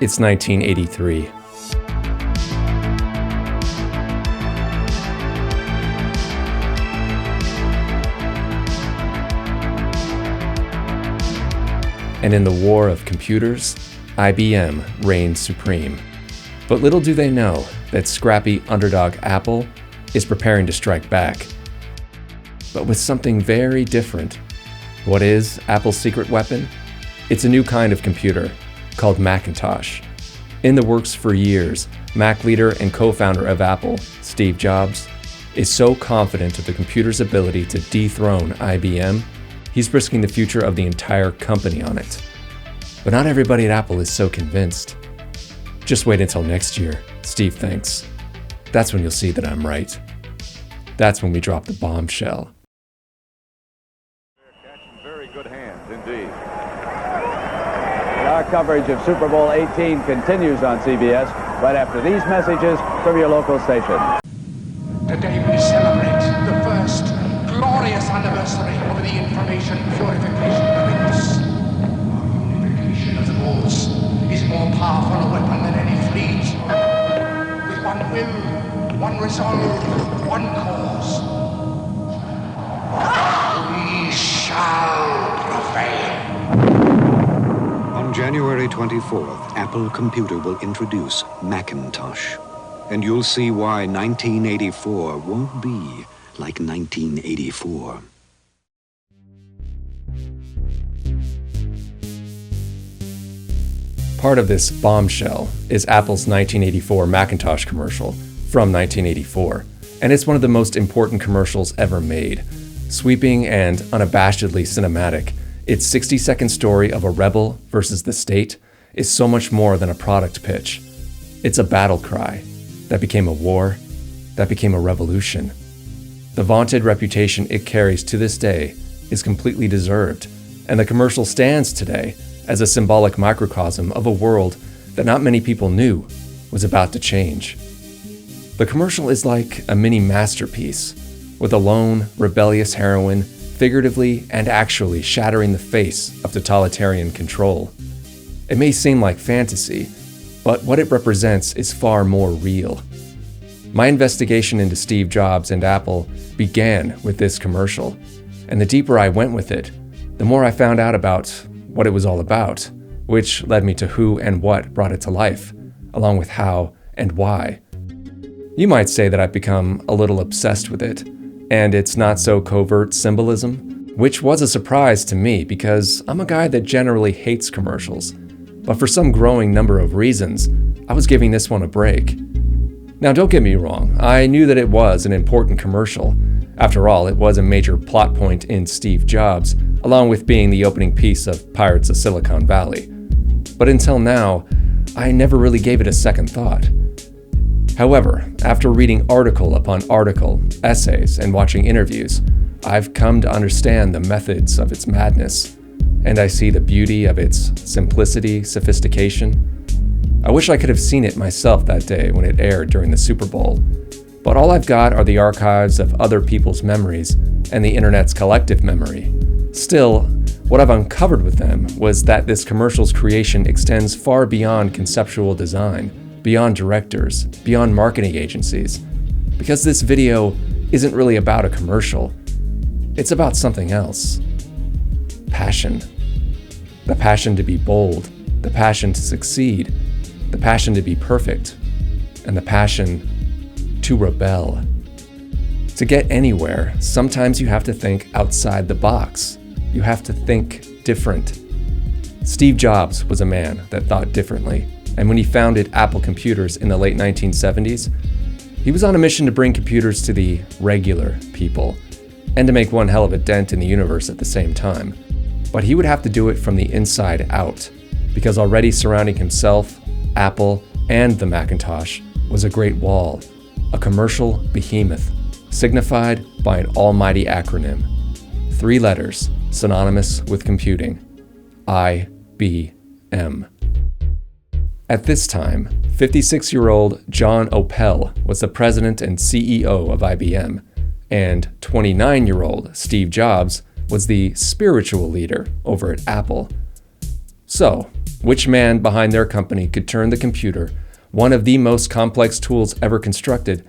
It's 1983. And in the war of computers, IBM reigns supreme. But little do they know that scrappy underdog Apple is preparing to strike back. But with something very different. What is Apple's secret weapon? It's a new kind of computer called Macintosh. In the works for years, Mac leader and co-founder of Apple, Steve Jobs, is so confident of the computer's ability to dethrone IBM, he's risking the future of the entire company on it. But not everybody at Apple is so convinced. Just wait until next year, Steve thinks. That's when you'll see that I'm right. That's when we drop the bombshell. Very good hands indeed. Our coverage of Super Bowl 18 continues on CBS right after these messages from your local station. Today we celebrate the first glorious anniversary of the information purification events. Unification of the rules is more powerful a weapon than any fleet. With one will, one resolve, one cause. We shall prevail. On January 24th, Apple Computer will introduce Macintosh. And you'll see why 1984 won't be like 1984. Part of this bombshell is Apple's 1984 Macintosh commercial from 1984, and it's one of the most important commercials ever made. Sweeping and unabashedly cinematic, its 60-second story of a rebel versus the state is so much more than a product pitch. It's a battle cry that became a war, that became a revolution. The vaunted reputation it carries to this day is completely deserved, and the commercial stands today as a symbolic microcosm of a world that not many people knew was about to change. The commercial is like a mini masterpiece, with a lone, rebellious heroine figuratively and actually shattering the face of totalitarian control. It may seem like fantasy, but what it represents is far more real. My investigation into Steve Jobs and Apple began with this commercial, and the deeper I went with it, the more I found out about what it was all about, which led me to who and what brought it to life, along with how and why. You might say that I've become a little obsessed with it, and its not so covert symbolism, which was a surprise to me because I'm a guy that generally hates commercials. But for some growing number of reasons, I was giving this one a break. Now don't get me wrong, I knew that it was an important commercial. After all, it was a major plot point in Steve Jobs, along with being the opening piece of Pirates of Silicon Valley. But until now, I never really gave it a second thought. However, after reading article upon article, essays, and watching interviews, I've come to understand the methods of its madness, and I see the beauty of its simplicity, sophistication. I wish I could have seen it myself that day when it aired during the Super Bowl, but all I've got are the archives of other people's memories and the internet's collective memory. Still, what I've uncovered with them was that this commercial's creation extends far beyond conceptual design, beyond directors, beyond marketing agencies, because this video isn't really about a commercial. It's about something else. Passion. The passion to be bold, the passion to succeed, the passion to be perfect, and the passion to rebel. To get anywhere, sometimes you have to think outside the box. You have to think different. Steve Jobs was a man that thought differently, and when he founded Apple Computers in the late 1970s, he was on a mission to bring computers to the regular people, and to make one hell of a dent in the universe at the same time. But he would have to do it from the inside out, because already surrounding himself, Apple, and the Macintosh was a great wall, a commercial behemoth, signified by an almighty acronym. 3 letters, synonymous with computing. IBM. At this time, 56-year-old John Opel was the president and CEO of IBM, and 29-year-old Steve Jobs was the spiritual leader over at Apple. So, which man behind their company could turn the computer, one of the most complex tools ever constructed,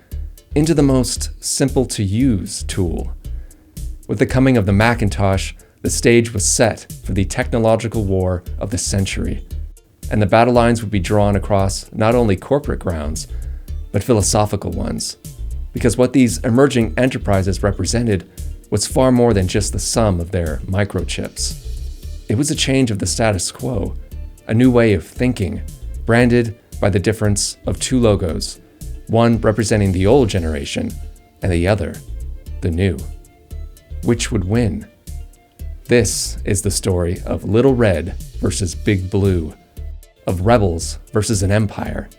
into the most simple-to-use tool? With the coming of the Macintosh, the stage was set for the technological war of the century, and the battle lines would be drawn across not only corporate grounds, but philosophical ones, because what these emerging enterprises represented was far more than just the sum of their microchips. It was a change of the status quo, a new way of thinking, branded by the difference of two logos, one representing the old generation and the other, the new. Which would win? This is the story of Little Red versus Big Blue, of rebels versus an empire.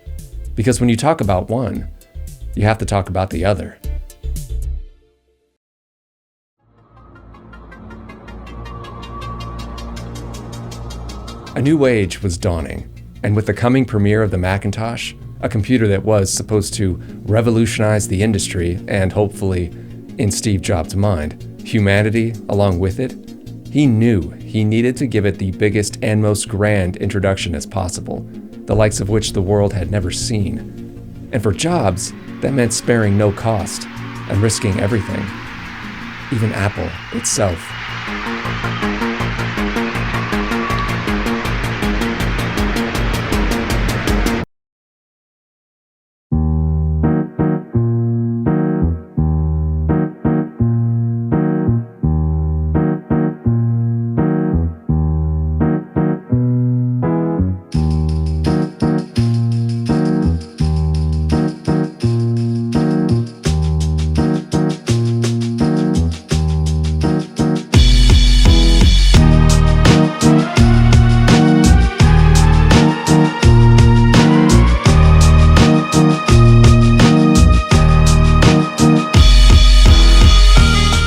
Because when you talk about one, you have to talk about the other. A new age was dawning, and with the coming premiere of the Macintosh, a computer that was supposed to revolutionize the industry and hopefully, in Steve Jobs' mind, humanity along with it, he knew he needed to give it the biggest and most grand introduction as possible, the likes of which the world had never seen. And for Jobs, that meant sparing no cost and risking everything, even Apple itself.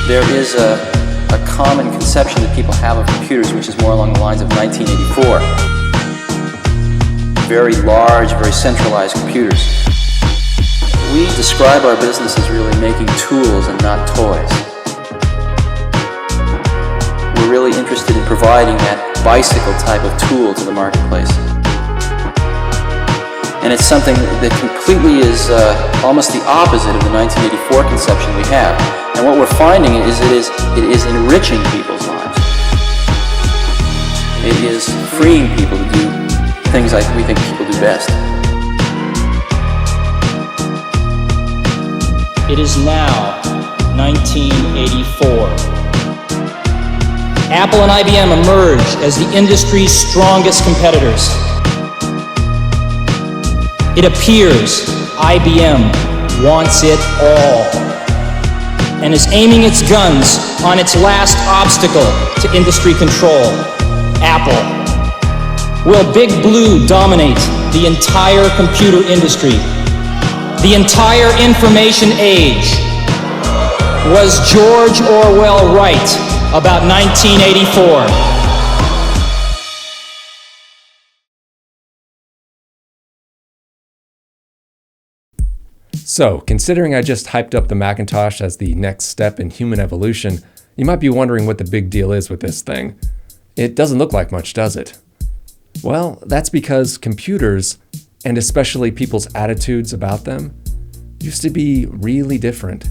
There is a common conception that people have of computers, which is more along the lines of 1984. Very large, very centralized computers. We describe our business as really making tools and not toys. We're really interested in providing that bicycle type of tool to the marketplace. And it's something that completely is almost the opposite of the 1984 conception we have. And what we're finding is it is enriching people's lives. It is freeing people to do things like we think people do best. It is now 1984. Apple and IBM emerge as the industry's strongest competitors. It appears IBM wants it all and is aiming its guns on its last obstacle to industry control, Apple. Will Big Blue dominate the entire computer industry, the entire information age? Was George Orwell right about 1984? So, considering I just hyped up the Macintosh as the next step in human evolution, you might be wondering what the big deal is with this thing. It doesn't look like much, does it? Well, that's because computers, and especially people's attitudes about them, used to be really different.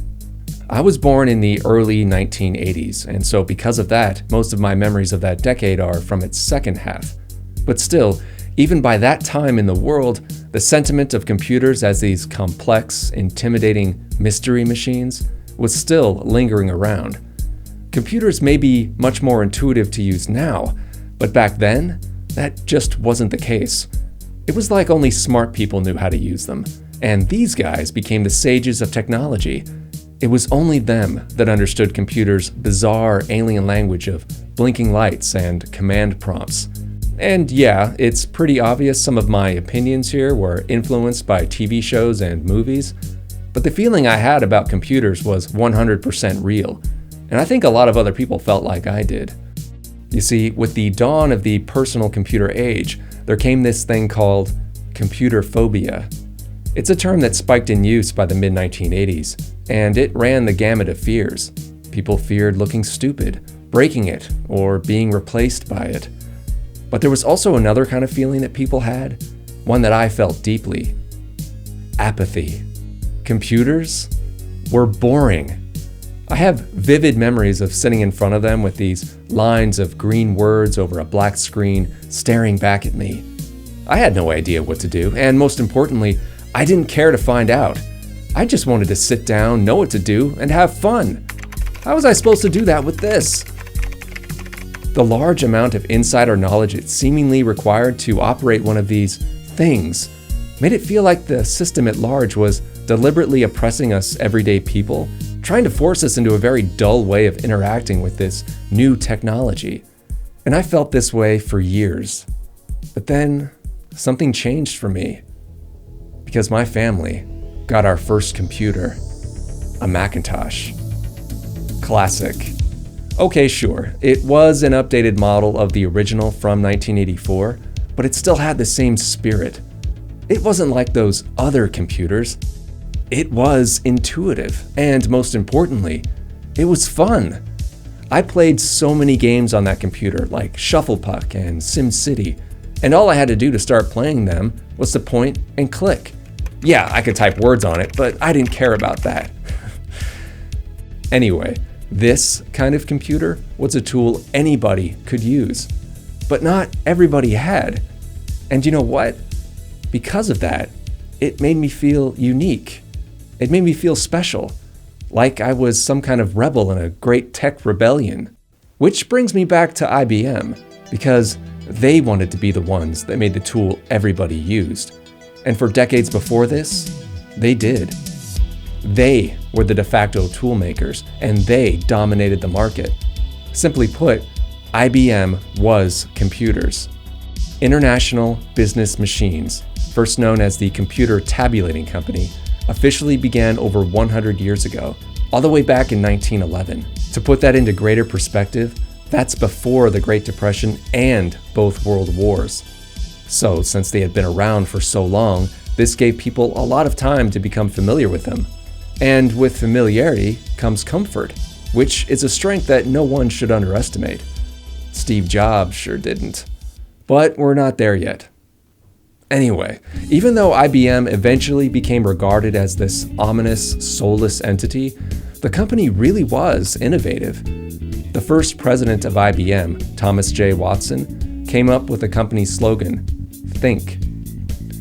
I was born in the early 1980s, and so because of that, most of my memories of that decade are from its second half. But still, even by that time in the world, the sentiment of computers as these complex, intimidating mystery machines was still lingering around. Computers may be much more intuitive to use now, but back then, that just wasn't the case. It was like only smart people knew how to use them, and these guys became the sages of technology. It was only them that understood computers' bizarre alien language of blinking lights and command prompts. And yeah, it's pretty obvious some of my opinions here were influenced by TV shows and movies, but the feeling I had about computers was 100% real, and I think a lot of other people felt like I did. You see, with the dawn of the personal computer age, there came this thing called computer phobia. It's a term that spiked in use by the mid-1980s, and it ran the gamut of fears. People feared looking stupid, breaking it, or being replaced by it. But there was also another kind of feeling that people had, one that I felt deeply. Apathy. Computers were boring. I have vivid memories of sitting in front of them with these lines of green words over a black screen staring back at me. I had no idea what to do, and most importantly, I didn't care to find out. I just wanted to sit down, know what to do, and have fun. How was I supposed to do that with this? The large amount of insider knowledge it seemingly required to operate one of these things made it feel like the system at large was deliberately oppressing us everyday people, trying to force us into a very dull way of interacting with this new technology. And I felt this way for years. But then something changed for me, because my family got our first computer, a Macintosh. Classic. Okay, sure, it was an updated model of the original from 1984, but it still had the same spirit. It wasn't like those other computers. It was intuitive, and most importantly, it was fun. I played so many games on that computer, like Shuffle Puck and SimCity, and all I had to do to start playing them was to point and click. Yeah, I could type words on it, but I didn't care about that. Anyway, this kind of computer was a tool anybody could use, but not everybody had. And you know what? Because of that, it made me feel unique. It made me feel special, like I was some kind of rebel in a great tech rebellion. Which brings me back to IBM, because they wanted to be the ones that made the tool everybody used. And for decades before this, they did. They were the de facto tool makers, and they dominated the market. Simply put, IBM was computers. International Business Machines, first known as the Computer Tabulating Company, officially began over 100 years ago, all the way back in 1911. To put that into greater perspective, that's before the Great Depression and both World Wars. So, since they had been around for so long, this gave people a lot of time to become familiar with them. And with familiarity comes comfort, which is a strength that no one should underestimate. Steve Jobs sure didn't. But we're not there yet. Anyway, even though IBM eventually became regarded as this ominous, soulless entity, the company really was innovative. The first president of IBM, Thomas J. Watson, came up with the company's slogan, "Think."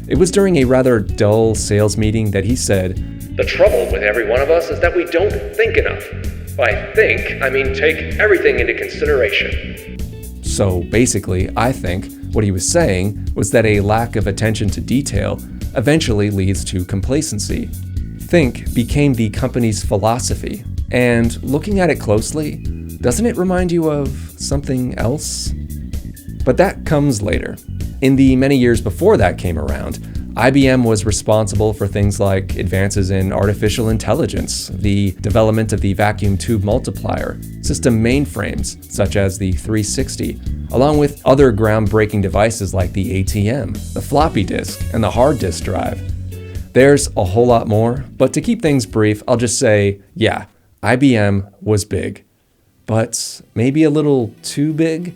It was during a rather dull sales meeting that he said, "The trouble with every one of us is that we don't think enough. By think, I mean take everything into consideration." So basically, I think what he was saying was that a lack of attention to detail eventually leads to complacency. Think became the company's philosophy, and looking at it closely, doesn't it remind you of something else? But that comes later. In the many years before that came around, IBM was responsible for things like advances in artificial intelligence, the development of the vacuum tube multiplier, system mainframes such as the 360, along with other groundbreaking devices like the ATM, the floppy disk, and the hard disk drive. There's a whole lot more, but to keep things brief, I'll just say, yeah, IBM was big. But maybe a little too big?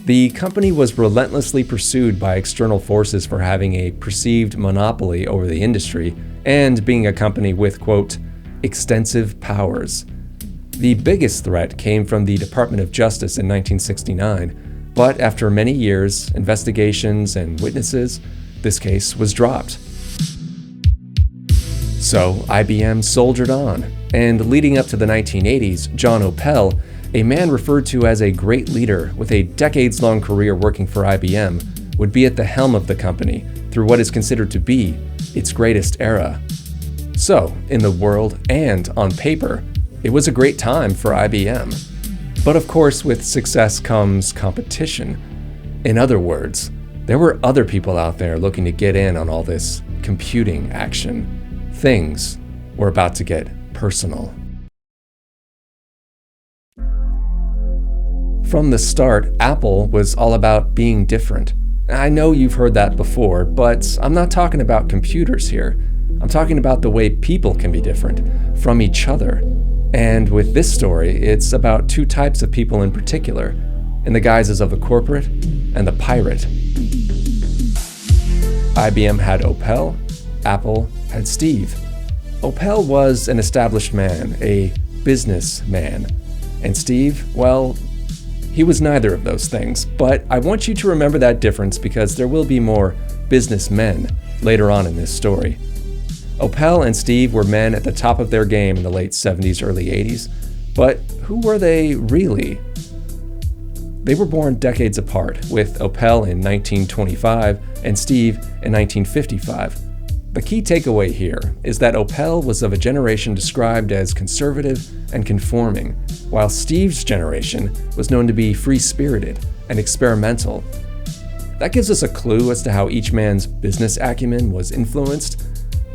The company was relentlessly pursued by external forces for having a perceived monopoly over the industry and being a company with, quote, extensive powers. The biggest threat came from the Department of Justice in 1969, but after many years, investigations, and witnesses, this case was dropped. So IBM soldiered on, and leading up to the 1980s, John Opel, a man referred to as a great leader with a decades-long career working for IBM, would be at the helm of the company through what is considered to be its greatest era. So, in the world and on paper, it was a great time for IBM. But of course, with success comes competition. In other words, there were other people out there looking to get in on all this computing action. Things were about to get personal. From the start, Apple was all about being different. I know you've heard that before, but I'm not talking about computers here. I'm talking about the way people can be different from each other. And with this story, it's about two types of people in particular. in the guises of the corporate and the pirate. IBM had Opel, Apple had Steve. Opel was an established man, a businessman, and Steve, well, he was neither of those things, but I want you to remember that difference because there will be more businessmen later on in this story. Opel and Steve were men at the top of their game in the late 70s, early 80s, but who were they really? They were born decades apart, with Opel in 1925 and Steve in 1955. The key takeaway here is that Opel was of a generation described as conservative and conforming, while Steve's generation was known to be free-spirited and experimental. That gives us a clue as to how each man's business acumen was influenced,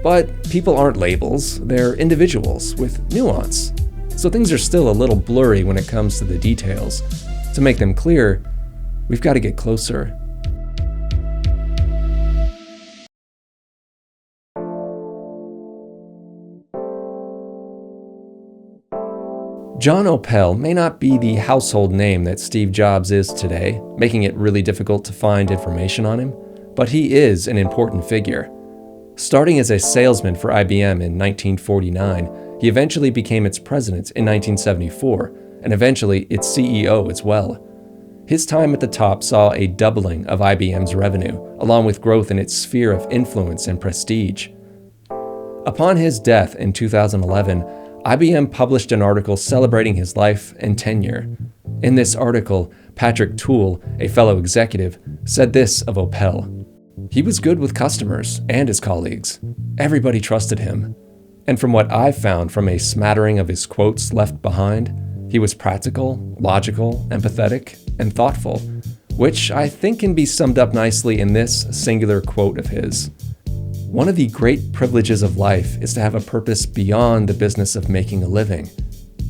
but people aren't labels, they're individuals with nuance. So things are still a little blurry when it comes to the details. To make them clear, we've got to get closer. John Opel may not be the household name that Steve Jobs is today, making it really difficult to find information on him, but he is an important figure. Starting as a salesman for IBM in 1949, he eventually became its president in 1974, and eventually its CEO as well. His time at the top saw a doubling of IBM's revenue, along with growth in its sphere of influence and prestige. Upon his death in 2011, IBM published an article celebrating his life and tenure. In this article, Patrick Toole, a fellow executive, said this of Opel: "He was good with customers and his colleagues. Everybody trusted him. And from what I've found from a smattering of his quotes left behind, he was practical, logical, empathetic, and thoughtful, which I think can be summed up nicely in this singular quote of his. One of the great privileges of life is to have a purpose beyond the business of making a living.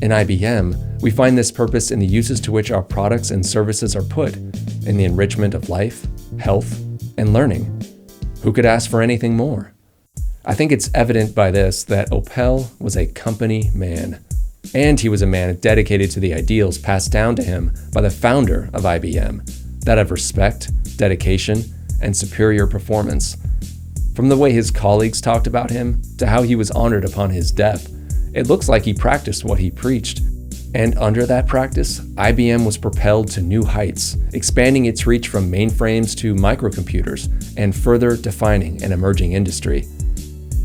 In IBM, we find this purpose in the uses to which our products and services are put, in the enrichment of life, health, and learning. Who could ask for anything more?" I think it's evident by this that Opel was a company man, and he was a man dedicated to the ideals passed down to him by the founder of IBM, that of respect, dedication, and superior performance. From the way his colleagues talked about him to how he was honored upon his death, it looks like he practiced what he preached. And under that practice, IBM was propelled to new heights, expanding its reach from mainframes to microcomputers, and further defining an emerging industry.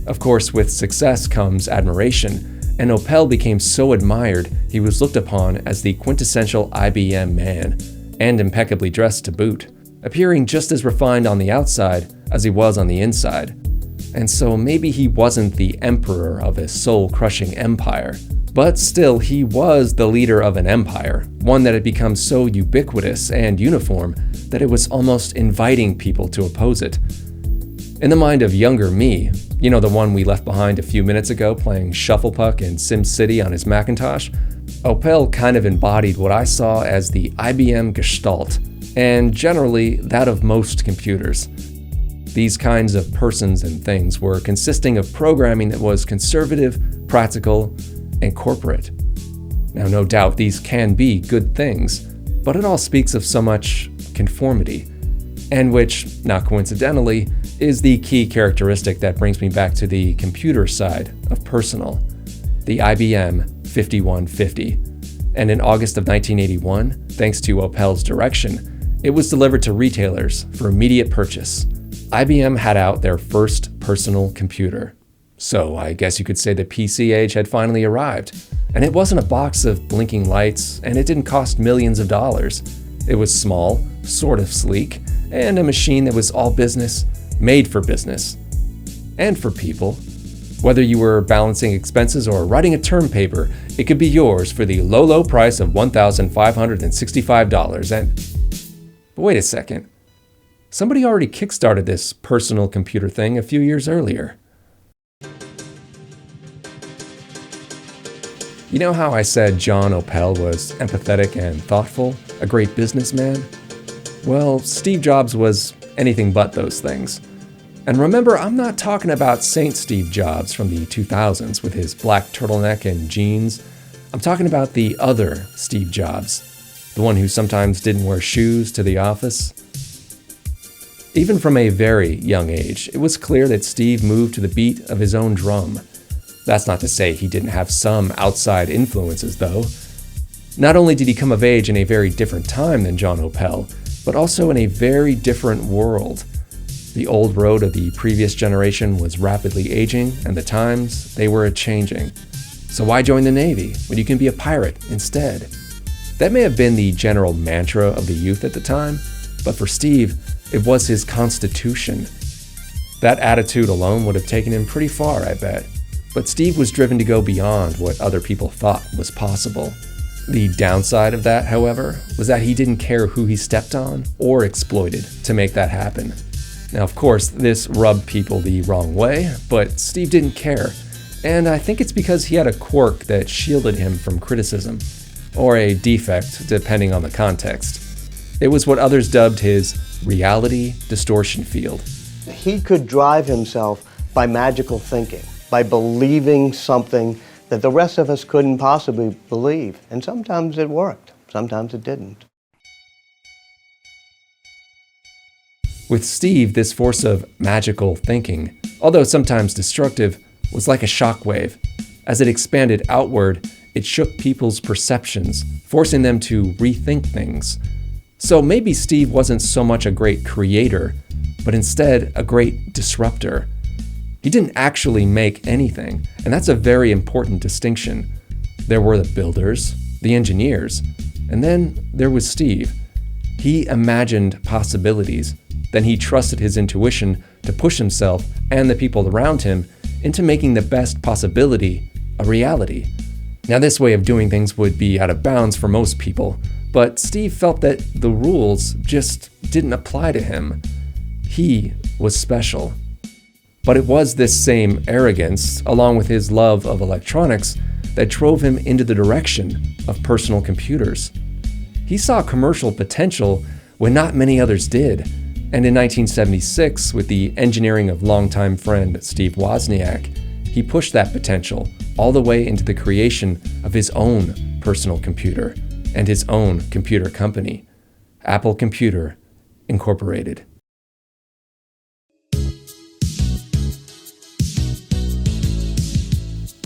Of course, with success comes admiration, and Opel became so admired he was looked upon as the quintessential IBM man, and impeccably dressed to boot, appearing just as refined on the outside as he was on the inside. And so maybe he wasn't the emperor of a soul-crushing empire, but still he was the leader of an empire, one that had become so ubiquitous and uniform that it was almost inviting people to oppose it. In the mind of younger me, you know, the one we left behind a few minutes ago playing Shufflepuck in SimCity on his Macintosh, Opel kind of embodied what I saw as the IBM Gestalt, and generally that of most computers. These kinds of persons and things were consisting of programming that was conservative, practical, and corporate. Now, no doubt these can be good things, but it all speaks of so much conformity, and which, not coincidentally, is the key characteristic that brings me back to the computer side of personal, the IBM 5150. And in August of 1981, thanks to Opel's direction, it was delivered to retailers for immediate purchase. IBM had out their first personal computer. So I guess you could say the PC age had finally arrived. And it wasn't a box of blinking lights, and it didn't cost millions of dollars. It was small, sort of sleek, and a machine that was all business, made for business. And for people. Whether you were balancing expenses or writing a term paper, it could be yours for the low, low price of $1,565. But wait a second. Somebody already kickstarted this personal computer thing a few years earlier. You know how I said John Opel was empathetic and thoughtful, a great businessman? Well, Steve Jobs was anything but those things. And remember, I'm not talking about Saint Steve Jobs from the 2000s with his black turtleneck and jeans. I'm talking about the other Steve Jobs, the one who sometimes didn't wear shoes to the office. Even from a very young age, it was clear that Steve moved to the beat of his own drum. That's not to say he didn't have some outside influences, though. Not only did he come of age in a very different time than John Opel, but also in a very different world. The old road of the previous generation was rapidly aging, and the times, they were a-changing. So why join the Navy when you can be a pirate instead? That may have been the general mantra of the youth at the time, but for Steve, it was his constitution. That attitude alone would have taken him pretty far, I bet. But Steve was driven to go beyond what other people thought was possible. The downside of that, however, was that he didn't care who he stepped on or exploited to make that happen. Now, of course, this rubbed people the wrong way, but Steve didn't care. And I think it's because he had a quirk that shielded him from criticism, or a defect, depending on the context. It was what others dubbed his reality distortion field. He could drive himself by magical thinking, by believing something that the rest of us couldn't possibly believe. And sometimes it worked, sometimes it didn't. With Steve, this force of magical thinking, although sometimes destructive, was like a shockwave. As it expanded outward, it shook people's perceptions, forcing them to rethink things. So maybe Steve wasn't so much a great creator, but instead a great disruptor. He didn't actually make anything, and that's a very important distinction. There were the builders, the engineers, and then there was Steve. He imagined possibilities, then he trusted his intuition to push himself and the people around him into making the best possibility a reality. Now, this way of doing things would be out of bounds for most people, but Steve felt that the rules just didn't apply to him. He was special. But it was this same arrogance, along with his love of electronics, that drove him into the direction of personal computers. He saw commercial potential when not many others did, and in 1976, with the engineering of longtime friend Steve Wozniak, he pushed that potential all the way into the creation of his own personal computer and his own computer company, Apple Computer Incorporated.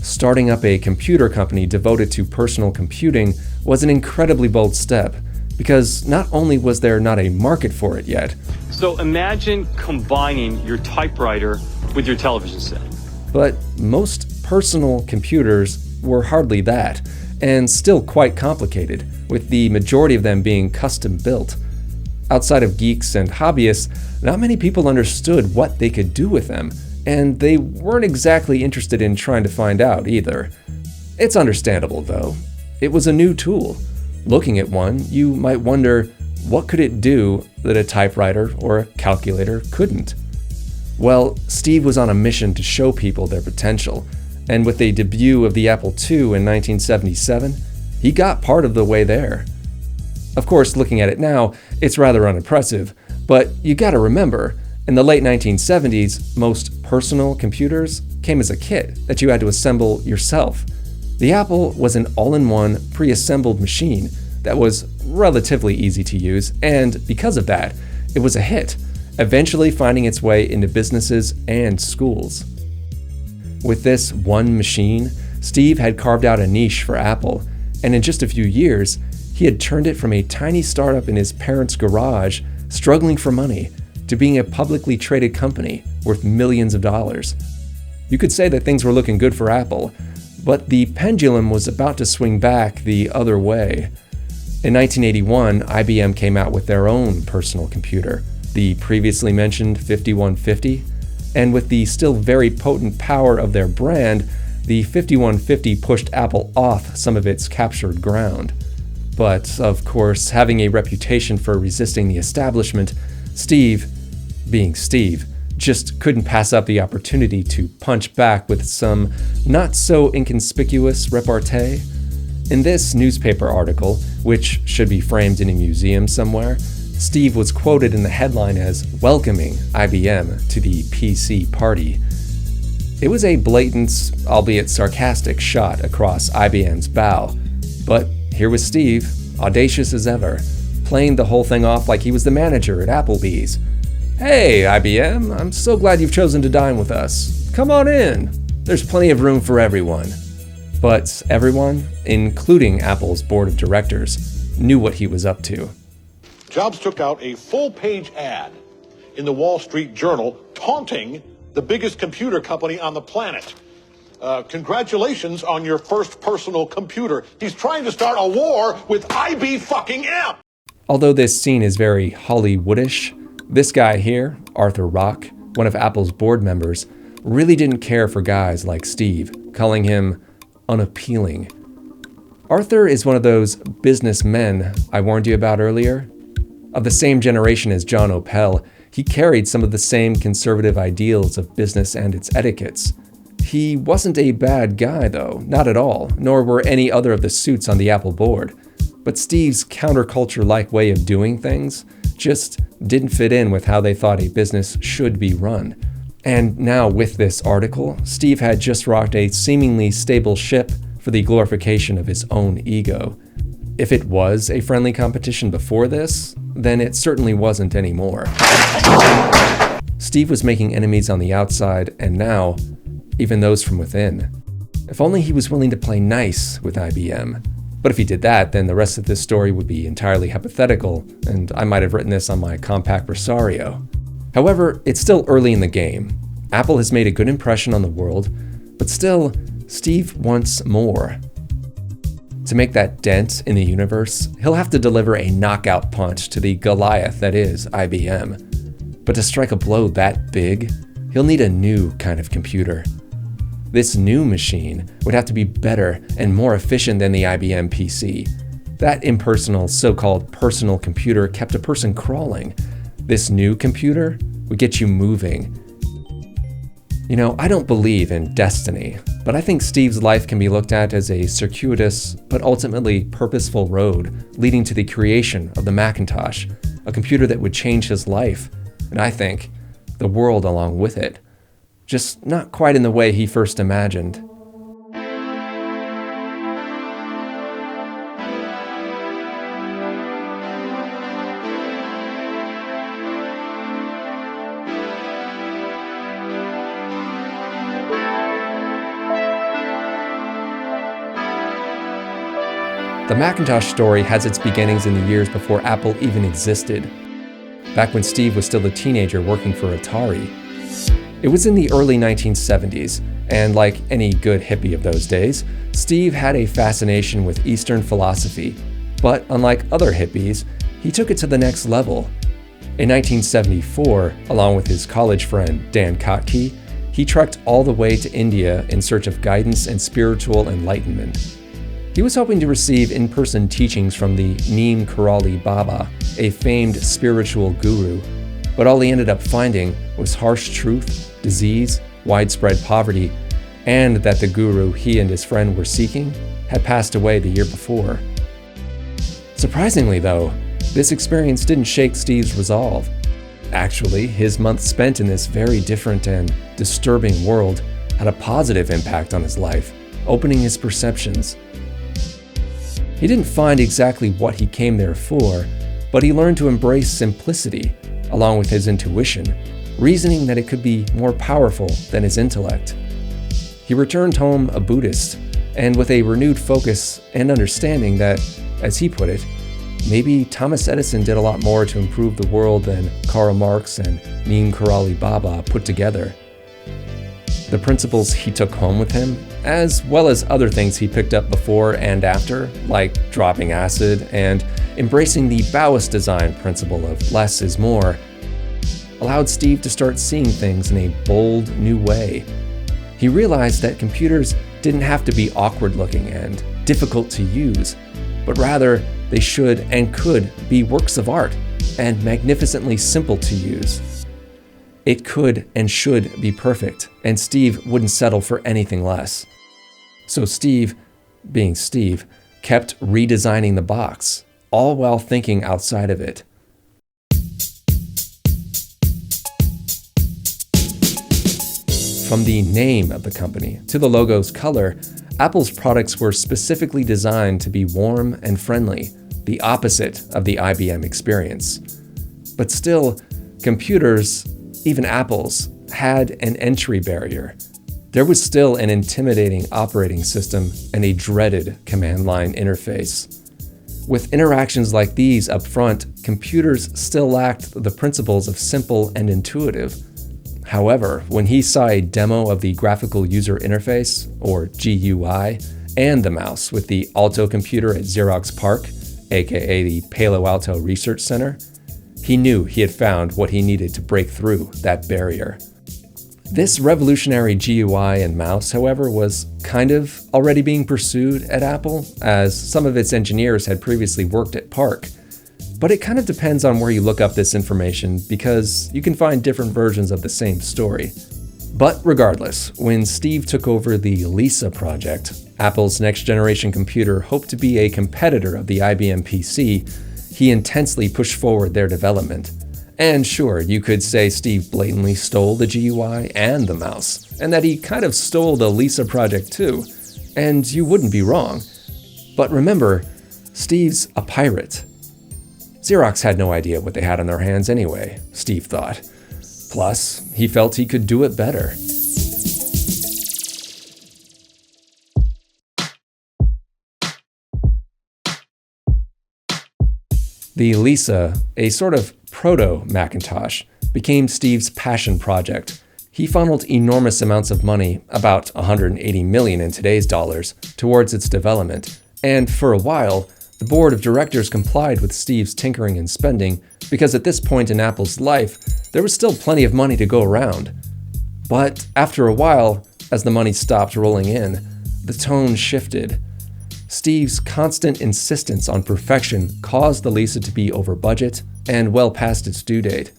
Starting up a computer company devoted to personal computing was an incredibly bold step, because not only was there not a market for it yet. So imagine combining your typewriter with your television set. But most personal computers were hardly that, and still quite complicated, with the majority of them being custom built. Outside of geeks and hobbyists, not many people understood what they could do with them, and they weren't exactly interested in trying to find out either. It's understandable, though. It was a new tool. Looking at one, you might wonder, what could it do that a typewriter or a calculator couldn't? Well, Steve was on a mission to show people their potential, and with the debut of the Apple II in 1977, he got part of the way there. Of course, looking at it now, it's rather unimpressive, but you gotta remember, in the late 1970s, most personal computers came as a kit that you had to assemble yourself. The Apple was an all-in-one, pre-assembled machine that was relatively easy to use, and because of that, it was a hit, eventually finding its way into businesses and schools. With this one machine, Steve had carved out a niche for Apple, and in just a few years, he had turned it from a tiny startup in his parents' garage, struggling for money, to being a publicly traded company worth millions of dollars. You could say that things were looking good for Apple, but the pendulum was about to swing back the other way. In 1981, IBM came out with their own personal computer, the previously mentioned 5150, and with the still very potent power of their brand, the 5150 pushed Apple off some of its captured ground. But, of course, having a reputation for resisting the establishment, Steve, being Steve, just couldn't pass up the opportunity to punch back with some not-so-inconspicuous repartee. In this newspaper article, which should be framed in a museum somewhere, Steve was quoted in the headline as welcoming IBM to the PC party. It was a blatant, albeit sarcastic, shot across IBM's bow, but here was Steve, audacious as ever, playing the whole thing off like he was the manager at Applebee's. "Hey, IBM, I'm so glad you've chosen to dine with us. Come on in. There's plenty of room for everyone." But everyone, including Apple's board of directors, knew what he was up to. Jobs took out a full-page ad in the Wall Street Journal taunting the biggest computer company on the planet. Congratulations on your first personal computer. He's trying to start a war with IB-fucking-M. Although this scene is very Hollywoodish, this guy here, Arthur Rock, one of Apple's board members, really didn't care for guys like Steve, calling him unappealing. Arthur is one of those businessmen I warned you about earlier. Of the same generation as John Opel, he carried some of the same conservative ideals of business and its etiquettes. He wasn't a bad guy, though, not at all, nor were any other of the suits on the Apple board. But Steve's counterculture-like way of doing things just didn't fit in with how they thought a business should be run. And now with this article, Steve had just rocked a seemingly stable ship for the glorification of his own ego. If it was a friendly competition before this, then it certainly wasn't anymore. Steve was making enemies on the outside, and now, even those from within. If only he was willing to play nice with IBM. But if he did that, then the rest of this story would be entirely hypothetical, and I might have written this on my compact Rosario. However, it's still early in the game. Apple has made a good impression on the world, but still, Steve wants more. To make that dent in the universe, he'll have to deliver a knockout punch to the Goliath that is IBM. But to strike a blow that big, he'll need a new kind of computer. This new machine would have to be better and more efficient than the IBM PC. That impersonal, so-called personal computer kept a person crawling. This new computer would get you moving. You know, I don't believe in destiny, but I think Steve's life can be looked at as a circuitous but ultimately purposeful road leading to the creation of the Macintosh, a computer that would change his life, and I think the world along with it. Just not quite in the way he first imagined. The Macintosh story has its beginnings in the years before Apple even existed, back when Steve was still a teenager working for Atari. It was in the early 1970s, and like any good hippie of those days, Steve had a fascination with Eastern philosophy, but unlike other hippies, he took it to the next level. In 1974, along with his college friend Dan Kotke, he trekked all the way to India in search of guidance and spiritual enlightenment. He was hoping to receive in-person teachings from the Neem Karoli Baba, a famed spiritual guru, but all he ended up finding was harsh truth, disease, widespread poverty, and that the guru he and his friend were seeking had passed away the year before. Surprisingly, though, this experience didn't shake Steve's resolve. Actually, his month spent in this very different and disturbing world had a positive impact on his life, opening his perceptions. He didn't find exactly what he came there for, but he learned to embrace simplicity, along with his intuition, reasoning that it could be more powerful than his intellect. He returned home a Buddhist, and with a renewed focus and understanding that, as he put it, maybe Thomas Edison did a lot more to improve the world than Karl Marx and Neem Karoli Baba put together. The principles he took home with him, as well as other things he picked up before and after, like dropping acid and embracing the Taoist design principle of less is more, allowed Steve to start seeing things in a bold new way. He realized that computers didn't have to be awkward looking and difficult to use, but rather they should and could be works of art and magnificently simple to use. It could and should be perfect, and Steve wouldn't settle for anything less. So Steve, being Steve, kept redesigning the box, all while thinking outside of it. From the name of the company to the logo's color, Apple's products were specifically designed to be warm and friendly, the opposite of the IBM experience. But still, computers, even Apple's, had an entry barrier. There was still an intimidating operating system and a dreaded command line interface. With interactions like these up front, computers still lacked the principles of simple and intuitive. However, when he saw a demo of the graphical user interface, or GUI, and the mouse with the Alto computer at Xerox PARC, aka the Palo Alto Research Center, he knew he had found what he needed to break through that barrier. This revolutionary GUI and mouse, however, was kind of already being pursued at Apple, as some of its engineers had previously worked at PARC. But it kind of depends on where you look up this information, because you can find different versions of the same story. But regardless, when Steve took over the Lisa project, Apple's next-generation computer hoped to be a competitor of the IBM PC, he intensely pushed forward their development. And sure, you could say Steve blatantly stole the GUI and the mouse, and that he kind of stole the Lisa project too. And you wouldn't be wrong. But remember, Steve's a pirate. Xerox had no idea what they had on their hands anyway, Steve thought. Plus, he felt he could do it better. The Lisa, a sort of proto-Macintosh, became Steve's passion project. He funneled enormous amounts of money, about $180 million in today's dollars, towards its development, and for a while, the board of directors complied with Steve's tinkering and spending because at this point in Apple's life, there was still plenty of money to go around. But after a while, as the money stopped rolling in, the tone shifted. Steve's constant insistence on perfection caused the Lisa to be over budget and well past its due date.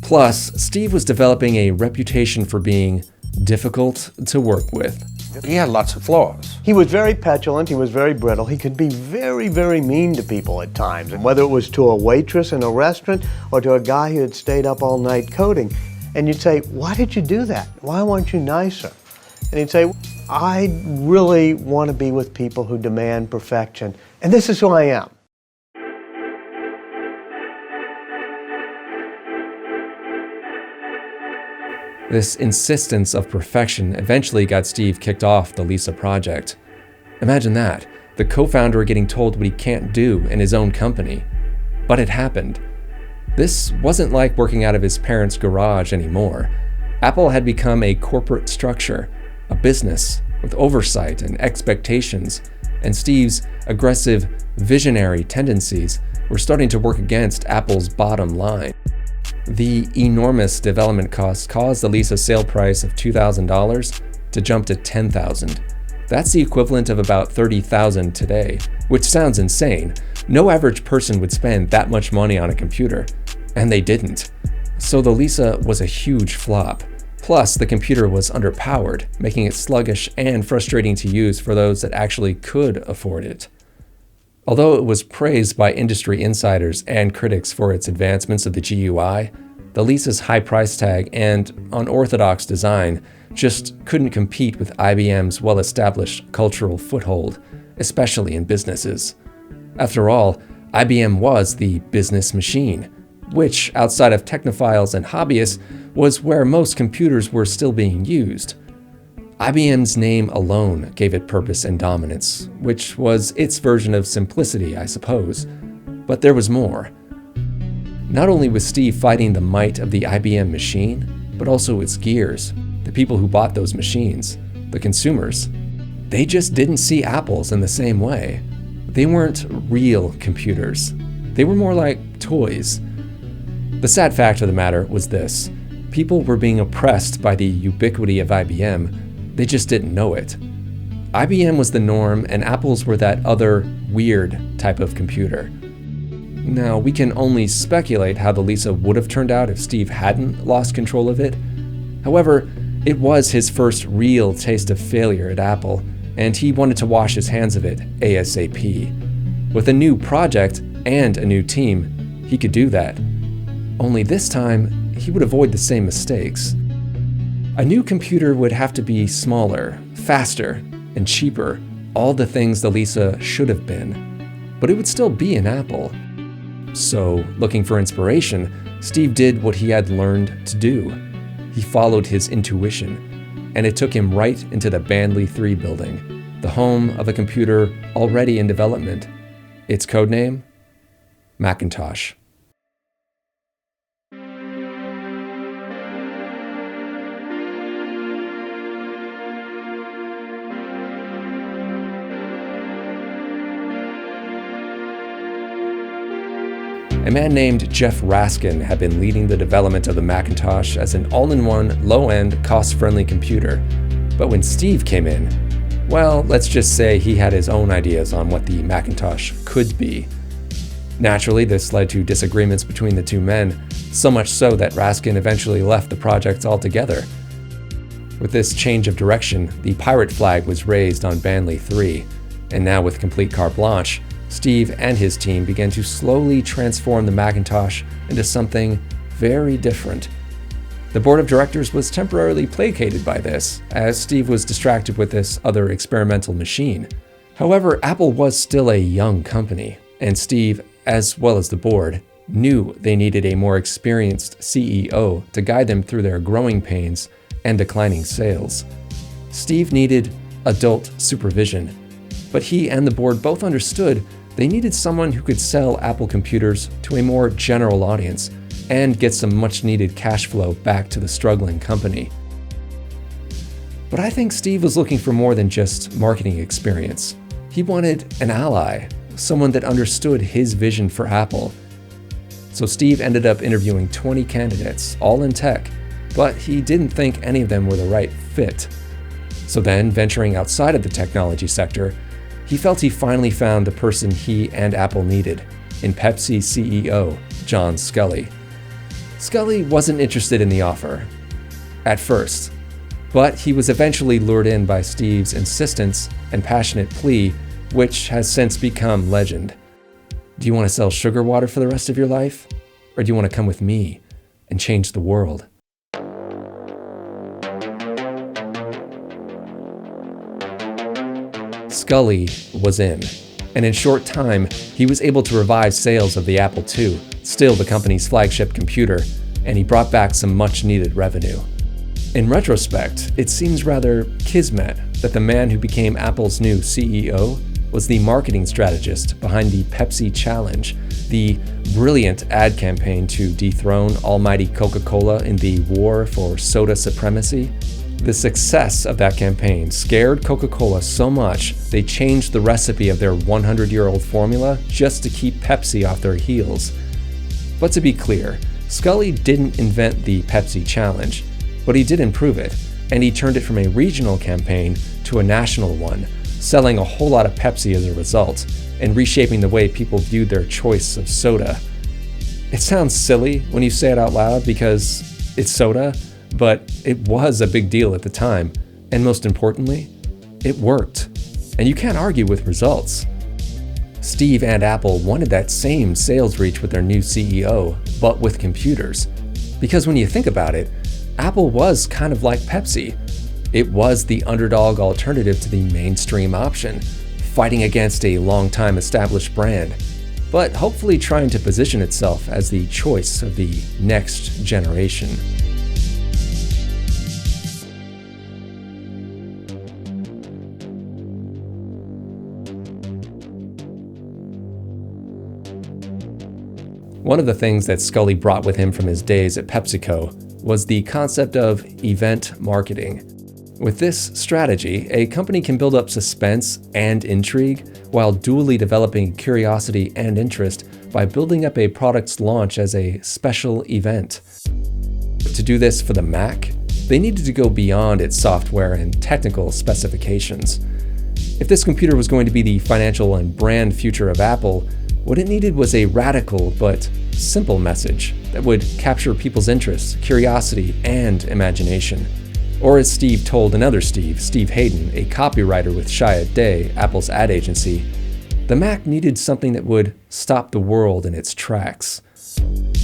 Plus, Steve was developing a reputation for being difficult to work with. He had lots of flaws. He was very petulant, he was very brittle, he could be very, very mean to people at times, and whether it was to a waitress in a restaurant or to a guy who had stayed up all night coding. And you'd say, why did you do that? Why weren't you nicer? And he'd say, I really want to be with people who demand perfection, and this is who I am. This insistence of perfection eventually got Steve kicked off the Lisa project. Imagine that, the co-founder getting told what he can't do in his own company. But it happened. This wasn't like working out of his parents' garage anymore. Apple had become a corporate structure, a business with oversight and expectations, and Steve's aggressive, visionary tendencies were starting to work against Apple's bottom line. The enormous development costs caused the Lisa sale price of $2,000 to jump to $10,000. That's the equivalent of about $30,000 today, which sounds insane. No average person would spend that much money on a computer, and they didn't. So the Lisa was a huge flop. Plus, the computer was underpowered, making it sluggish and frustrating to use for those that actually could afford it. Although it was praised by industry insiders and critics for its advancements of the GUI, the Lisa's high price tag and unorthodox design just couldn't compete with IBM's well-established cultural foothold, especially in businesses. After all, IBM was the business machine, which, outside of technophiles and hobbyists, was where most computers were still being used. IBM's name alone gave it purpose and dominance, which was its version of simplicity, I suppose. But there was more. Not only was Steve fighting the might of the IBM machine, but also its gears, the people who bought those machines, the consumers. They just didn't see Apples in the same way. They weren't real computers. They were more like toys. The sad fact of the matter was this: people were being oppressed by the ubiquity of IBM. They just didn't know it. IBM was the norm, and Apples were that other, weird type of computer. Now, we can only speculate how the Lisa would have turned out if Steve hadn't lost control of it. However, it was his first real taste of failure at Apple, and he wanted to wash his hands of it ASAP. With a new project and a new team, he could do that. Only this time, he would avoid the same mistakes. A new computer would have to be smaller, faster, and cheaper, all the things the Lisa should have been. but it would still be an Apple. So, looking for inspiration, Steve did what he had learned to do. He followed his intuition, and it took him right into the Bandley 3 building, the home of a computer already in development. Its codename? Macintosh. A man named Jeff Raskin had been leading the development of the Macintosh as an all-in-one, low-end, cost-friendly computer. But when Steve came in, well, let's just say he had his own ideas on what the Macintosh could be. Naturally, this led to disagreements between the two men, so much so that Raskin eventually left the project altogether. With this change of direction, the pirate flag was raised on Bandley 3, and now with complete carte blanche, Steve and his team began to slowly transform the Macintosh into something very different. The board of directors was temporarily placated by this, as Steve was distracted with this other experimental machine. However, Apple was still a young company, and Steve, as well as the board, knew they needed a more experienced CEO to guide them through their growing pains and declining sales. Steve needed adult supervision, but he and the board both understood they needed someone who could sell Apple computers to a more general audience and get some much-needed cash flow back to the struggling company. But I think Steve was looking for more than just marketing experience. He wanted an ally, someone that understood his vision for Apple. So Steve ended up interviewing 20 candidates, all in tech, but he didn't think any of them were the right fit. So then, venturing outside of the technology sector, he felt he finally found the person he and Apple needed, in Pepsi CEO John Sculley. Sculley wasn't interested in the offer at first, but he was eventually lured in by Steve's insistence and passionate plea, which has since become legend. Do you want to sell sugar water for the rest of your life? Or do you want to come with me and change the world? Sculley was in, and in short time, he was able to revive sales of the Apple II, still the company's flagship computer, and he brought back some much-needed revenue. In retrospect, it seems rather kismet that the man who became Apple's new CEO was the marketing strategist behind the Pepsi Challenge, the brilliant ad campaign to dethrone almighty Coca-Cola in the war for soda supremacy. The success of that campaign scared Coca-Cola so much they changed the recipe of their 100-year-old formula just to keep Pepsi off their heels. But to be clear, Sculley didn't invent the Pepsi Challenge, but he did improve it, and he turned it from a regional campaign to a national one, selling a whole lot of Pepsi as a result, and reshaping the way people viewed their choice of soda. It sounds silly when you say it out loud because it's soda, but it was a big deal at the time, and most importantly, it worked. And you can't argue with results. Steve and Apple wanted that same sales reach with their new CEO, but with computers. Because when you think about it, Apple was kind of like Pepsi. It was the underdog alternative to the mainstream option, fighting against a long-time established brand, but hopefully trying to position itself as the choice of the next generation. One of the things that Sculley brought with him from his days at PepsiCo was the concept of event marketing. With this strategy, a company can build up suspense and intrigue while dually developing curiosity and interest by building up a product's launch as a special event. To do this for the Mac, they needed to go beyond its software and technical specifications. If this computer was going to be the financial and brand future of Apple, what it needed was a radical but simple message that would capture people's interest, curiosity, and imagination. Or as Steve told another Steve Hayden, a copywriter with Chiat Day, Apple's ad agency, the Mac needed something that would stop the world in its tracks.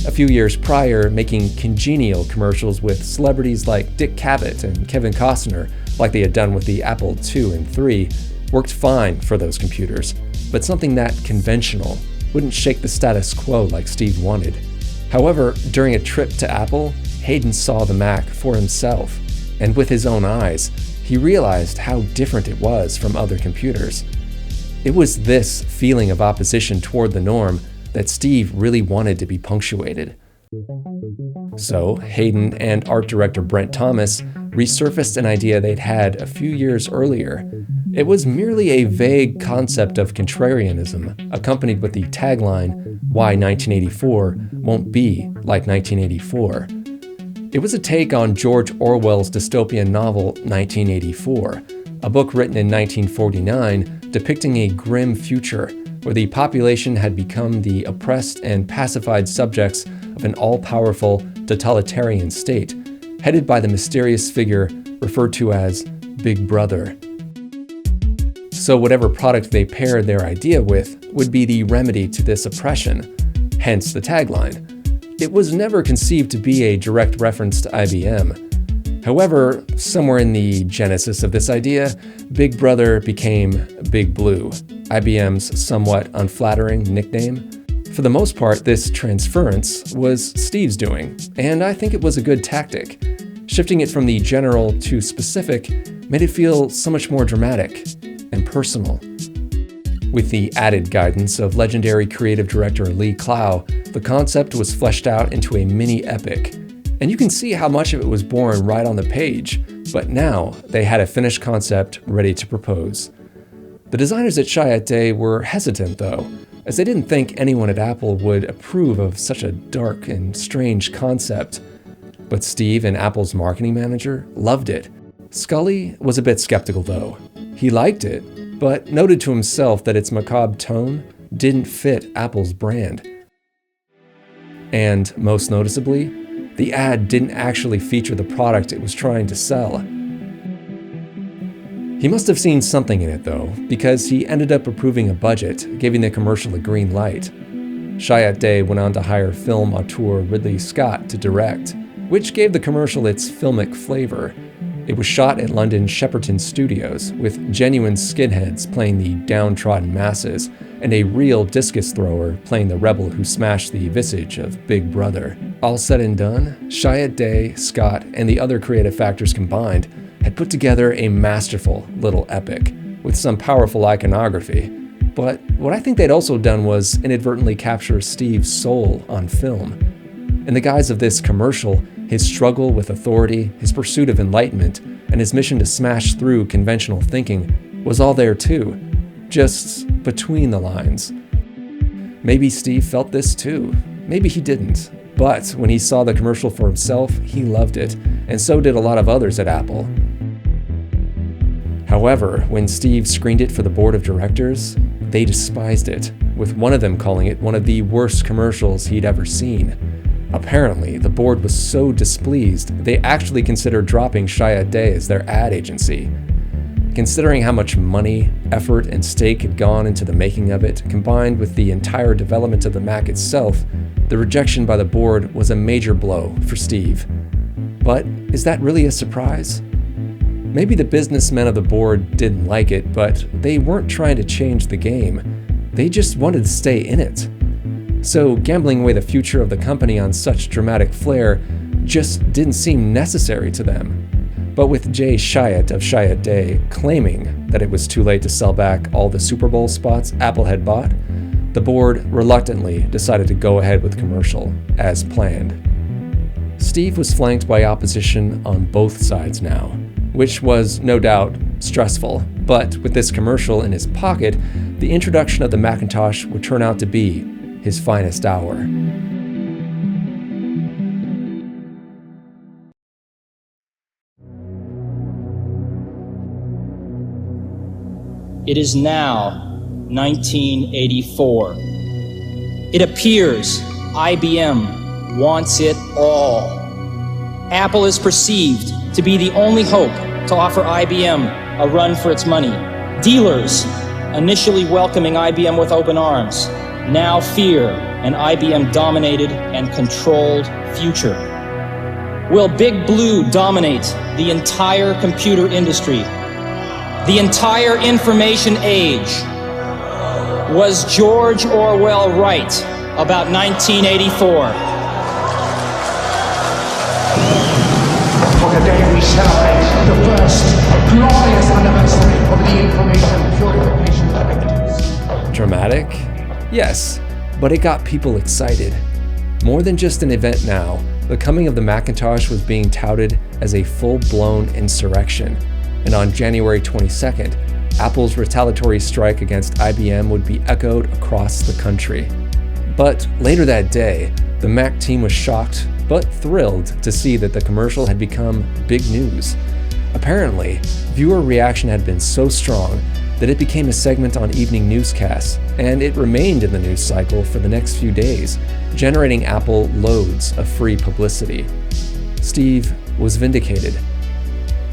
A few years prior, making congenial commercials with celebrities like Dick Cavett and Kevin Costner, like they had done with the Apple II and III, worked fine for those computers, but something that conventional wouldn't shake the status quo like Steve wanted. However, during a trip to Apple, Hayden saw the Mac for himself, and with his own eyes, he realized how different it was from other computers. It was this feeling of opposition toward the norm that Steve really wanted to be punctuated. So, Hayden and art director Brent Thomas resurfaced an idea they'd had a few years earlier. It was merely a vague concept of contrarianism, accompanied with the tagline, "Why 1984 won't be like 1984." It was a take on George Orwell's dystopian novel 1984, a book written in 1949 depicting a grim future where the population had become the oppressed and pacified subjects of an all-powerful totalitarian state, headed by the mysterious figure referred to as Big Brother. So whatever product they paired their idea with would be the remedy to this oppression, hence the tagline. It was never conceived to be a direct reference to IBM. However, somewhere in the genesis of this idea, Big Brother became Big Blue, IBM's somewhat unflattering nickname. For the most part, this transference was Steve's doing, and I think it was a good tactic. Shifting it from the general to specific made it feel so much more dramatic and personal. With the added guidance of legendary creative director Lee Clow, the concept was fleshed out into a mini epic. And you can see how much of it was born right on the page, but now they had a finished concept ready to propose. The designers at Chiat Day were hesitant though, as they didn't think anyone at Apple would approve of such a dark and strange concept. But Steve and Apple's marketing manager loved it. Sculley was a bit skeptical though. He liked it, but noted to himself that its macabre tone didn't fit Apple's brand. And most noticeably, the ad didn't actually feature the product it was trying to sell. He must have seen something in it though, because he ended up approving a budget, giving the commercial a green light. Chiat Day went on to hire film auteur Ridley Scott to direct, which gave the commercial its filmic flavor. It was shot at London's Shepperton Studios, with genuine skinheads playing the downtrodden masses, and a real discus thrower playing the rebel who smashed the visage of Big Brother. All said and done, Chiat Day, Scott, and the other creative factors combined had put together a masterful little epic, with some powerful iconography. But what I think they'd also done was inadvertently capture Steve's soul on film. In the guise of this commercial, his struggle with authority, his pursuit of enlightenment, and his mission to smash through conventional thinking was all there too, just between the lines. Maybe Steve felt this too, maybe he didn't. But when he saw the commercial for himself, he loved it, and so did a lot of others at Apple. However, when Steve screened it for the board of directors, they despised it, with one of them calling it one of the worst commercials he'd ever seen. Apparently, the board was so displeased, they actually considered dropping Chiat Day as their ad agency. Considering how much money, effort, and stake had gone into the making of it, combined with the entire development of the Mac itself, the rejection by the board was a major blow for Steve. But is that really a surprise? Maybe the businessmen of the board didn't like it, but they weren't trying to change the game. They just wanted to stay in it. So gambling away the future of the company on such dramatic flair just didn't seem necessary to them. But with Jay Chiat of Chiat Day claiming that it was too late to sell back all the Super Bowl spots Apple had bought, the board reluctantly decided to go ahead with the commercial, as planned. Steve was flanked by opposition on both sides now, which was no doubt stressful, but with this commercial in his pocket, the introduction of the Macintosh would turn out to be his finest hour. It is now 1984. It appears IBM wants it all. Apple is perceived to be the only hope to offer IBM a run for its money. Dealers, initially welcoming IBM with open arms, now fear an IBM-dominated and controlled future. Will Big Blue dominate the entire computer industry? the entire information age. Was George Orwell right about 1984? For today we celebrate the first glorious anniversary of the Information Purification Directives. Dramatic? Yes, but it got people excited. More than just an event now, the coming of the Macintosh was being touted as a full-blown insurrection. And on January 22nd, Apple's retaliatory strike against IBM would be echoed across the country. But later that day, the Mac team was shocked but thrilled to see that the commercial had become big news. Apparently, viewer reaction had been so strong that it became a segment on evening newscasts, and it remained in the news cycle for the next few days, generating Apple loads of free publicity. Steve was vindicated.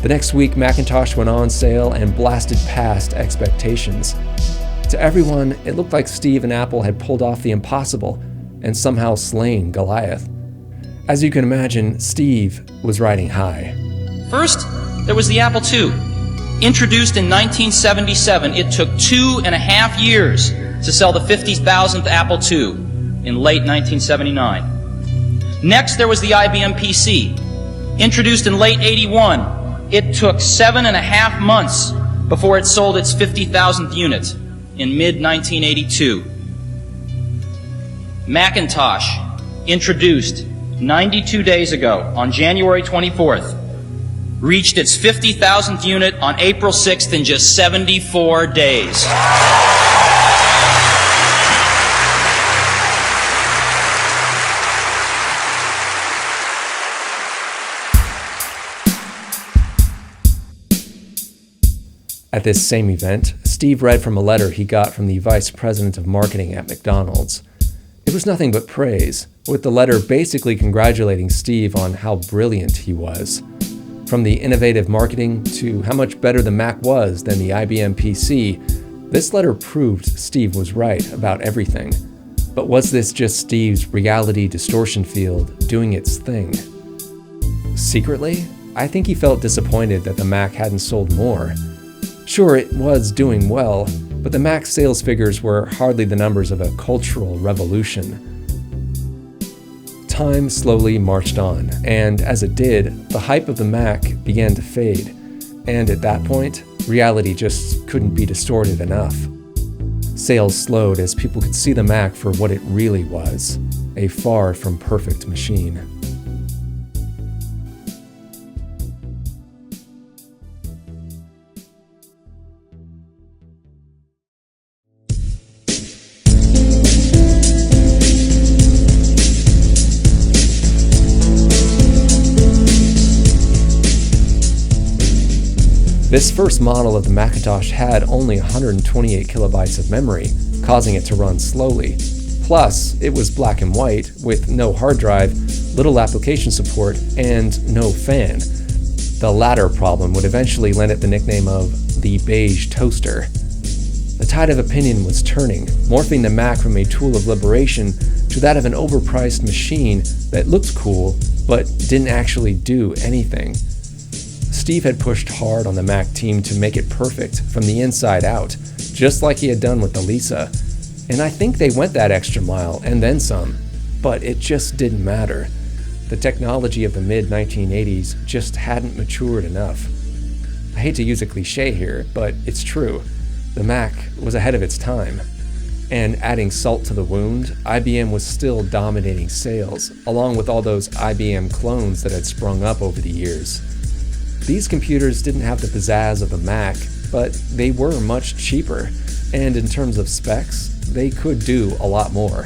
The next week, Macintosh went on sale and blasted past expectations. To everyone, it looked like Steve and Apple had pulled off the impossible and somehow slain Goliath. As you can imagine, Steve was riding high. First, there was the Apple II. Introduced in 1977, it took 2.5 years to sell the 50,000th Apple II in late 1979. Next, there was the IBM PC. Introduced in late 81, it took 7.5 months before it sold its 50,000th unit in mid-1982. Macintosh, introduced 92 days ago on January 24th, reached its 50,000th unit on April 6th in just 74 days. At this same event, Steve read from a letter he got from the vice president of marketing at McDonald's. It was nothing but praise, with the letter basically congratulating Steve on how brilliant he was. From the innovative marketing to how much better the Mac was than the IBM PC, this letter proved Steve was right about everything. But was this just Steve's reality distortion field doing its thing? Secretly, I think he felt disappointed that the Mac hadn't sold more. Sure, it was doing well, but the Mac's sales figures were hardly the numbers of a cultural revolution. Time slowly marched on, and as it did, the hype of the Mac began to fade, and at that point, reality just couldn't be distorted enough. Sales slowed as people could see the Mac for what it really was, a far from perfect machine. This first model of the Macintosh had only 128 kilobytes of memory, causing it to run slowly. Plus, it was black and white, with no hard drive, little application support, and no fan. The latter problem would eventually lend it the nickname of the beige toaster. The tide of opinion was turning, morphing the Mac from a tool of liberation to that of an overpriced machine that looked cool, but didn't actually do anything. Steve had pushed hard on the Mac team to make it perfect from the inside out, just like he had done with the Lisa. And I think they went that extra mile and then some, but it just didn't matter. The technology of the mid-1980s just hadn't matured enough. I hate to use a cliche here, but it's true. The Mac was ahead of its time. And adding salt to the wound, IBM was still dominating sales, along with all those IBM clones that had sprung up over the years. These computers didn't have the pizzazz of the Mac, but they were much cheaper, and in terms of specs, they could do a lot more.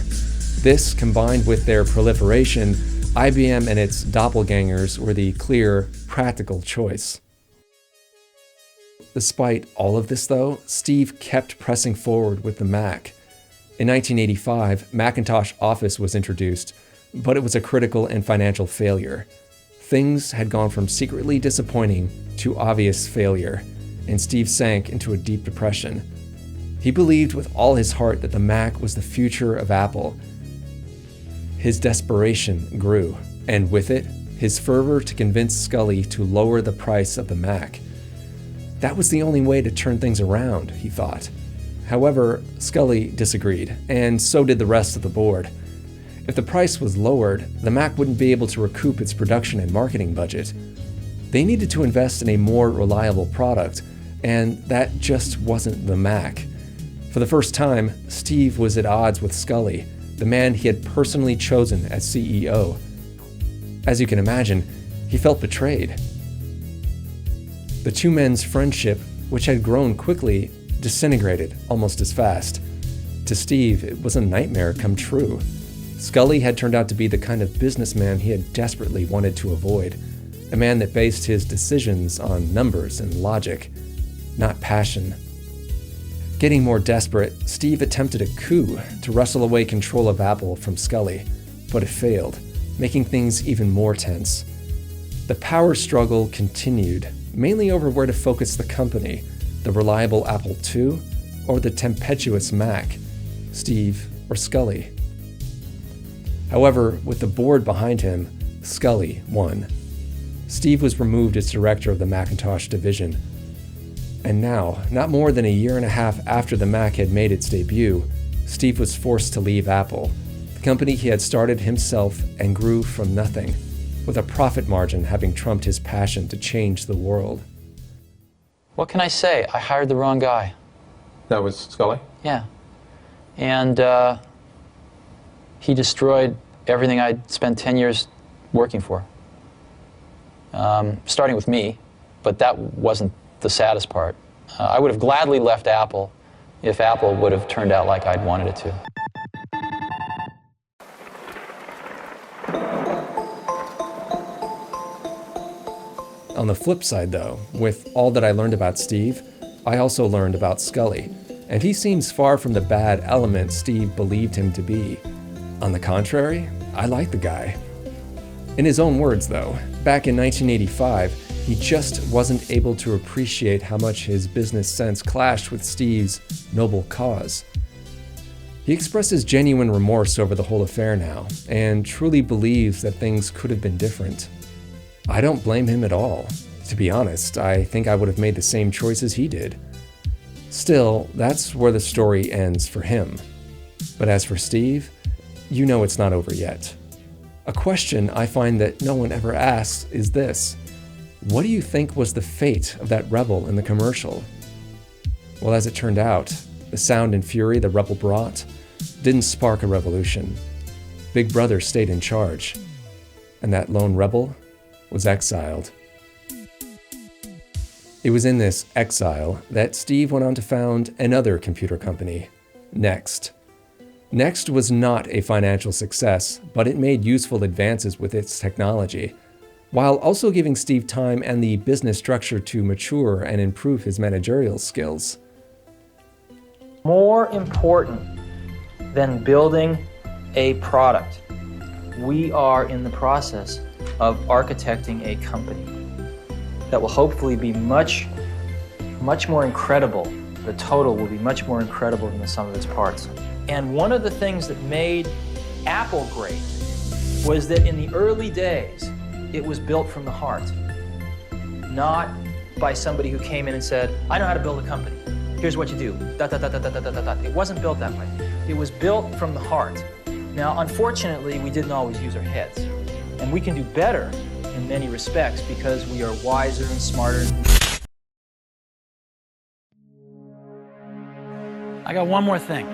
This, combined with their proliferation, IBM and its doppelgangers were the clear, practical choice. Despite all of this though, Steve kept pressing forward with the Mac. In 1985, Macintosh Office was introduced, but it was a critical and financial failure. Things had gone from secretly disappointing to obvious failure, and Steve sank into a deep depression. He believed with all his heart that the Mac was the future of Apple. His desperation grew, and with it, his fervor to convince Sculley to lower the price of the Mac. That was the only way to turn things around, he thought. However, Sculley disagreed, and so did the rest of the board. If the price was lowered, the Mac wouldn't be able to recoup its production and marketing budget. They needed to invest in a more reliable product, and that just wasn't the Mac. For the first time, Steve was at odds with Sculley, the man he had personally chosen as CEO. As you can imagine, he felt betrayed. The two men's friendship, which had grown quickly, disintegrated almost as fast. To Steve, it was a nightmare come true. Sculley had turned out to be the kind of businessman he had desperately wanted to avoid, a man that based his decisions on numbers and logic, not passion. Getting more desperate, Steve attempted a coup to wrestle away control of Apple from Sculley, but it failed, making things even more tense. The power struggle continued, mainly over where to focus the company, the reliable Apple II or the tempestuous Mac, Steve or Sculley. However, with the board behind him, Sculley won. Steve was removed as director of the Macintosh division. And now, not more than a year and a half after the Mac had made its debut, Steve was forced to leave Apple, the company he had started himself and grew from nothing, with a profit margin having trumped his passion to change the world. What can I say? I hired the wrong guy. That was Sculley? Yeah. And he destroyed everything I'd spent 10 years working for. Starting with me, but that wasn't the saddest part. I would have gladly left Apple if Apple would have turned out like I'd wanted it to. On the flip side, though, with all that I learned about Steve, I also learned about Sculley, and he seems far from the bad element Steve believed him to be. On the contrary, I like the guy. In his own words, though, back in 1985, he just wasn't able to appreciate how much his business sense clashed with Steve's noble cause. He expresses genuine remorse over the whole affair now, and truly believes that things could have been different. I don't blame him at all. To be honest, I think I would have made the same choices he did. Still, that's where the story ends for him. But as for Steve, you know it's not over yet. A question I find that no one ever asks is this: what do you think was the fate of that rebel in the commercial? Well, as it turned out, the sound and fury the rebel brought didn't spark a revolution. Big Brother stayed in charge, and that lone rebel was exiled. It was in this exile that Steve went on to found another computer company, Next. Next was not a financial success, but it made useful advances with its technology, while also giving Steve time and the business structure to mature and improve his managerial skills. More important than building a product, we are in the process of architecting a company that will hopefully be much more incredible. The total will be much more incredible than the sum of its parts. And one of the things that made Apple great was that in the early days, it was built from the heart, not by somebody who came in and said, I know how to build a company. Here's what you do. It wasn't built that way. It was built from the heart. Now, unfortunately, we didn't always use our heads. And we can do better in many respects because we are wiser and smarter. I got one more thing.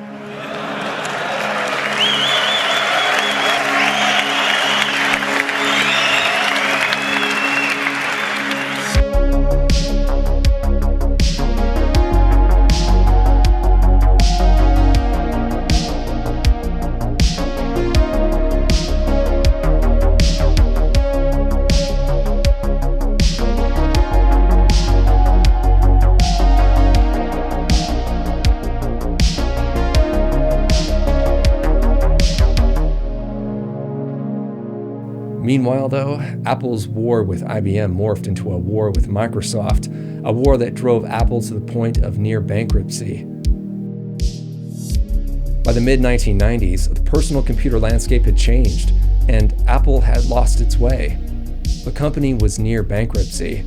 Meanwhile, though, Apple's war with IBM morphed into a war with Microsoft, a war that drove Apple to the point of near bankruptcy. By the mid-1990s, the personal computer landscape had changed, and Apple had lost its way. The company was near bankruptcy,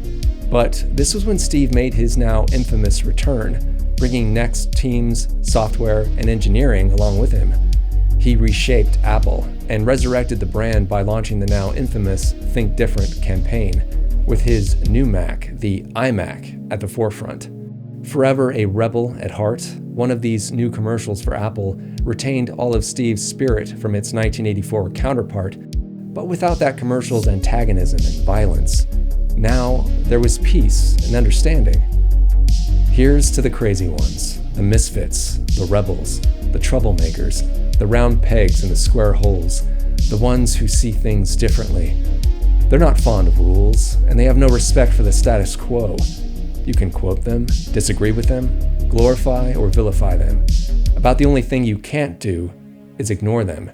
But this was when Steve made his now infamous return, bringing next teams, software, and engineering along with him. He reshaped Apple and resurrected the brand by launching the now infamous Think Different campaign, with his new Mac, the iMac, at the forefront. Forever a rebel at heart, one of these new commercials for Apple retained all of Steve's spirit from its 1984 counterpart, but without that commercial's antagonism and violence. Now, there was peace and understanding. Here's to the crazy ones, the misfits, the rebels, the troublemakers, the round pegs in the square holes, the ones who see things differently. They're not fond of rules, and they have no respect for the status quo. You can quote them, disagree with them, glorify or vilify them. About the only thing you can't do is ignore them,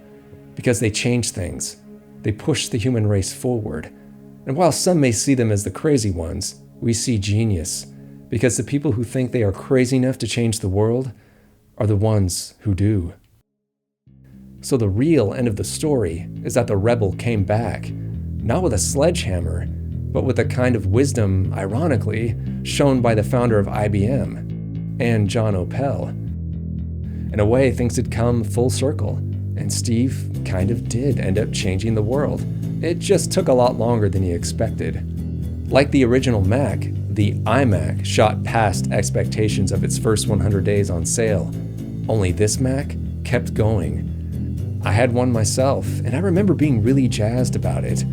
because they change things. They push the human race forward. And while some may see them as the crazy ones, we see genius, because the people who think they are crazy enough to change the world are the ones who do. So the real end of the story is that the rebel came back, not with a sledgehammer, but with the kind of wisdom, ironically, shown by the founder of IBM and John Opel. In a way, things had come full circle, and Steve kind of did end up changing the world. It just took a lot longer than he expected. Like the original Mac, the iMac shot past expectations of its first 100 days on sale. Only this Mac kept going. I had one myself, and I remember being really jazzed about it.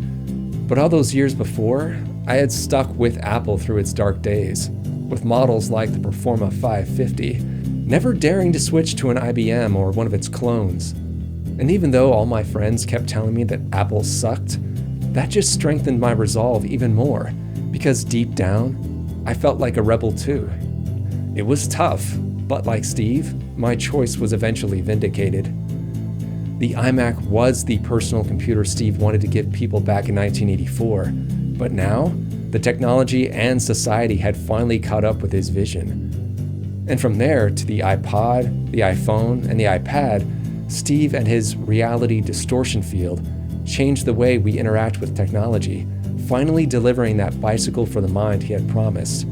But all those years before, I had stuck with Apple through its dark days, with models like the Performa 550, never daring to switch to an IBM or one of its clones. And even though all my friends kept telling me that Apple sucked, that just strengthened my resolve even more, because deep down, I felt like a rebel too. It was tough, but like Steve, my choice was eventually vindicated. The iMac was the personal computer Steve wanted to give people back in 1984, but now, the technology and society had finally caught up with his vision. And from there to the iPod, the iPhone, and the iPad, Steve and his reality distortion field changed the way we interact with technology, finally delivering that bicycle for the mind he had promised.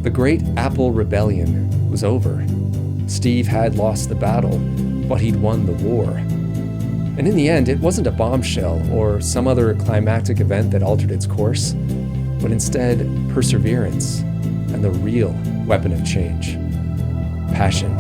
The great Apple rebellion was over. Steve had lost the battle, but he'd won the war. And in the end, it wasn't a bombshell or some other climactic event that altered its course, but instead perseverance and the real weapon of change: passion.